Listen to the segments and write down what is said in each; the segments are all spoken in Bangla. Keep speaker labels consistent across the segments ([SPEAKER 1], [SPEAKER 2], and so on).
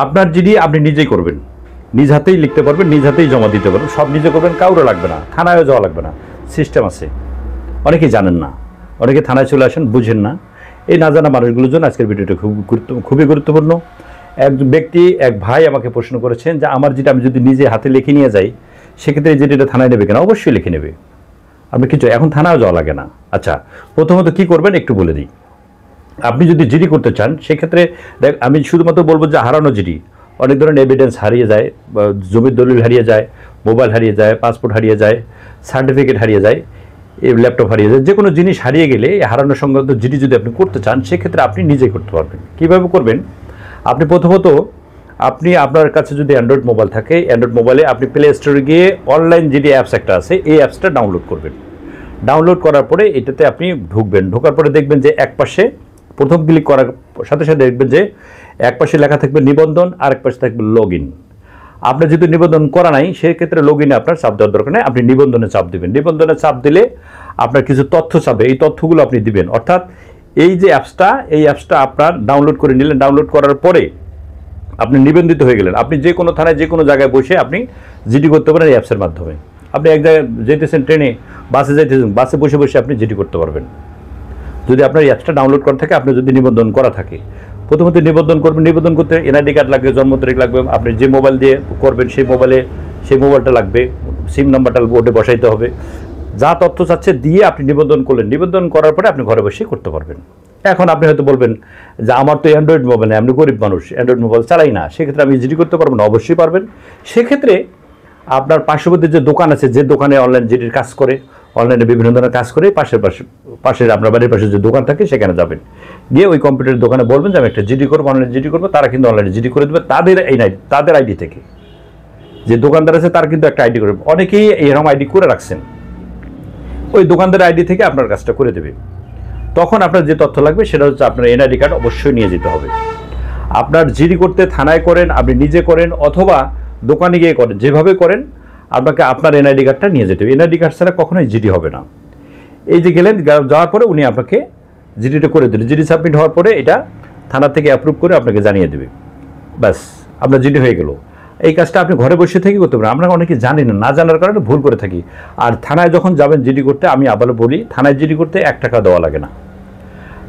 [SPEAKER 1] আপনার জিডি আপনি নিজেই করবেন, নিজ হাতেই লিখতে পারবেন, নিজ হাতেই জমা দিতে পারবেন, সব নিজে করবেন, কাউরে লাগবে না, থানায়ও যাওয়া লাগবে না, সিস্টেম আছে। অনেকেই জানেন না, অনেকে থানায় চলে আসেন, বুঝেন না। এই না জানা মানুষগুলোর জন্য আজকের ভিডিওটা খুবই গুরুত্বপূর্ণ। এক ব্যক্তি, এক ভাই আমাকে প্রশ্ন করেছেন যে আমার যেটা আমি যদি নিজে হাতে লিখে নিয়ে যাই সেক্ষেত্রে যেটা থানায় নেবে কেন? অবশ্যই লিখে নেবে, আপনি কিছু এখন থানাও যাওয়া লাগে না। আচ্ছা, প্রথমত কি করবেন একটু বলে দিই। আপনি যদি জিডি করতে চান সেক্ষেত্রে আমি শুধুমাত্র বলবো যে হারানো জিডি, অনেক ধরনের এভিডেন্স হারিয়ে যায়, জমির দলিল হারিয়ে যায়, মোবাইল হারিয়ে যায়, পাসপোর্ট হারিয়ে যায়, সার্টিফিকেট হারিয়ে যায়, ল্যাপটপ হারিয়ে যায়, যে কোনো জিনিস হারিয়ে গেলে হারানো সংক্রান্ত জিডি যদি আপনি করতে চান সেক্ষেত্রে আপনি নিজেই করতে পারবেন। কীভাবে করবেন? আপনি প্রথমত আপনার কাছে যদি অ্যান্ড্রয়েড মোবাইল থাকে, অ্যান্ড্রয়েড মোবাইলে আপনি প্লে স্টোরে গিয়ে অনলাইন জিডি অ্যাপস একটা আছে, এই অ্যাপসটা ডাউনলোড করবেন। ডাউনলোড করার পরে এটাতে আপনি ঢুকবেন, ঢোকার পরে দেখবেন যে এক পাশে প্রথম ক্লিক করার সাথে সাথে দেখবেন যে এক পাশে লেখা থাকবে নিবন্ধন, আরেক পাশে থাকবে লগ ইন। আপনার যদি নিবন্ধন করা নাই সেক্ষেত্রে লগ ইনে আপনার চাপ দেওয়ার দরকার নেই, আপনি নিবন্ধনে চাপ দেবেন। নিবন্ধনে চাপ দিলে আপনার কিছু তথ্য চাবে, এই তথ্যগুলো আপনি দিবেন। অর্থাৎ এই যে অ্যাপসটা আপনার ডাউনলোড করে নিলেন, ডাউনলোড করার পরে আপনি নিবন্ধিত হয়ে গেলেন। আপনি যে কোনো থানায় যে কোনো জায়গায় বসে আপনি জিডি করতে পারেন এই অ্যাপসের মাধ্যমে। আপনি এক জায়গায় যেতেছেন, ট্রেনে, বাসে যাইতেছেন, বাসে বসে বসে আপনি জিডি করতে পারবেন যদি আপনার অ্যাপসটা ডাউনলোড করা থাকে, আপনি যদি নিবন্ধন করা থাকে। প্রথমত নিবন্ধন করবেন, নিবন্ধন করতে এনআইডি কার্ড লাগবে, জন্ম তারিখ লাগবে, আপনি যে মোবাইল দিয়ে করবেন সেই মোবাইলটা লাগবে, সিম নাম্বারটা ওটা বসাইতে হবে, যা তথ্য চাচ্ছে দিয়ে আপনি নিবন্ধন করলেন। নিবন্ধন করার পরে আপনি ঘরে বসেই করতে পারবেন। এখন আপনি হয়তো বলবেন যে আমার তো অ্যান্ড্রয়েড মোবাইল নেই, আপনি গরিব মানুষ, অ্যান্ড্রয়েড মোবাইল চালাই না, সেক্ষেত্রে আমি জিডি করতে পারবো না। অবশ্যই পারবেন। সেক্ষেত্রে আপনার পার্শ্ববর্তী যে দোকান আছে, যে দোকানে অনলাইন জিডির কাজ করে, অনলাইনে বিভিন্ন ধরনের কাজ করে, পাশের আপনার বাড়ির পাশে যে দোকান থাকে সেখানে যাবেন, গিয়ে ওই কম্পিউটারের দোকানে বলবেন যে আমি একটা জিডি করবো, অনলাইনে জিডি করবো। তারা কিন্তু অনলাইনে জিডি করে দেবে তাদের আইডি থেকে। যে দোকানদার আছে তার কিন্তু একটা আইডি করবে, অনেকেই এরকম আইডি করে রাখছেন, ওই দোকানদারের আইডি থেকে আপনার কাজটা করে দেবে। তখন আপনার যে তথ্য লাগবে সেটা হচ্ছে আপনার এনআইডি কার্ড অবশ্যই নিয়ে যেতে হবে। আপনার জিডি করতে থানায় করেন, আপনি নিজে করেন, অথবা দোকানে গিয়ে করেন, যেভাবে করেন আপনাকে আপনার এনআইডি কার্ডটা নিয়ে যেতে হবে। এনআইডি কার্ড ছাড়া কখনোই জিডি হবে না। এই যে গেলেন, যাওয়ার পরে উনি আপনাকে জিডিটা করে দিলেন, জিডি সাবমিট হওয়ার পরে এটা থানা থেকে অ্যাপ্রুভ করে আপনাকে জানিয়ে দেবে, ব্যাস আপনার জিডি হয়ে গেল। এই কাজটা আপনি ঘরে বসে থেকে করতে পারেন। আমরা অনেকে জানি না, জানার কারণে ভুল করে থাকি। আর থানায় যখন যাবেন জিডি করতে, আমি আবারও বলি, থানায় জিডি করতে 1 টাকা দেওয়া লাগে না,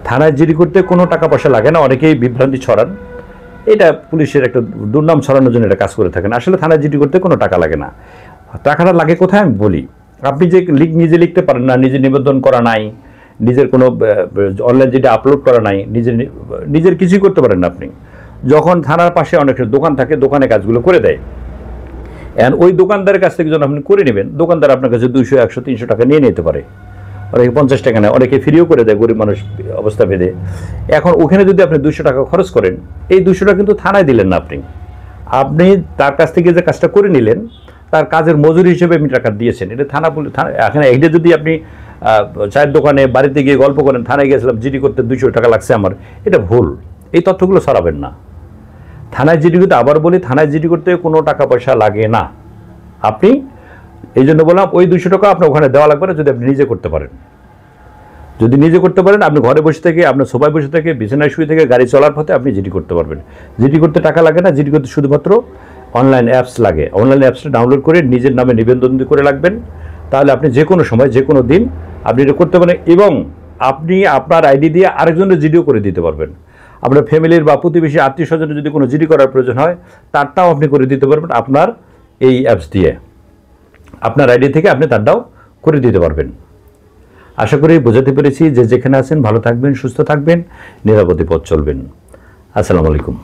[SPEAKER 1] থানায় জিডি করতে কোনো টাকা পয়সা লাগে না। অনেকেই বিভ্রান্তি ছড়ান, এটা পুলিশের একটা দুর্নাম ছড়ানোর জন্য এটা কাজ করে থাকেন। আসলে থানায় জিডি করতে কোনো টাকা লাগে না। টাকাটা লাগে কোথায় আমি বলি, আপনি যে নিজে লিখতে পারেন না, নিজে নিবন্ধন করা নাই, নিজের কোনো অনলাইন জিডি আপলোড করা নাই, নিজের কিছুই করতে পারেন না আপনি। যখন থানার পাশে অনেক দোকান থাকে, দোকানে কাজগুলো করে দেয়, ওই দোকানদারের কাছ থেকে যখন আপনি করে নেবেন, দোকানদার আপনার কাছে 200, 100, 300 টাকা নিয়ে নিতে পারে, অনেকে 50 টাকা নেয়, অনেকে ফ্রিও করে দেয় গরিব মানুষ অবস্থা ভেদে। এখন ওখানে যদি আপনি 200 টাকা খরচ করেন, এই 200 টাকা কিন্তু থানায় দিলেন না, আপনি তার কাছ থেকে যে কাজটা করে নিলেন তার কাজের মজুরি হিসেবে আপনি টাকা দিয়েছেন। এটা থানা এখানে এইটা যদি আপনি চায়ের দোকানে, বাড়িতে গিয়ে গল্প করেন থানায় গিয়েছিলাম জিডি করতে 200 টাকা লাগছে আমার, এটা ভুল। এই তথ্যগুলো ছড়াবেন না। থানায় জিডি করতে, আবার বলি, থানায় জিডি করতে কোনো টাকা পয়সা লাগে না। আপনি এই জন্য বললাম ওই 200 টাকা আপনার ওখানে দেওয়া লাগবে না যদি আপনি নিজে করতে পারেন। যদি নিজে করতে পারেন, আপনি ঘরে বসে থেকে, আপনার সোফায় বসে থেকে, বিছানায় শুয়ে থেকে, গাড়ি চলার পথে আপনি জিডি করতে পারবেন। জিডি করতে টাকা লাগে না, জিডি করতে শুধুমাত্র অনলাইন অ্যাপস লাগে। অনলাইন অ্যাপসটা ডাউনলোড করে নিজের নামে নিবন্ধন করে রাখবেন, তাহলে আপনি যে কোনো সময়, যে কোনো দিন আপনি এটা করতে পারেন। এবং আপনি আপনার আইডি দিয়ে আরেকজনের জিডিও করে দিতে পারবেন। আপনার ফ্যামিলির বা প্রতিবেশী আত্মীয় স্বজনের যদি কোনো জিডি করার প্রয়োজন হয়, তারটাও আপনি করে দিতে পারবেন আপনার এই অ্যাপস দিয়ে। আপনার আইডি থেকে আপনি তারটাও করে দিতে পারবেন। আশা করি বোঝাতে পেরেছি। যে যেখানে আছেন ভালো থাকবেন, সুস্থ থাকবেন, নিরাপদে পথ চলবেন। আসসালামু আলাইকুম।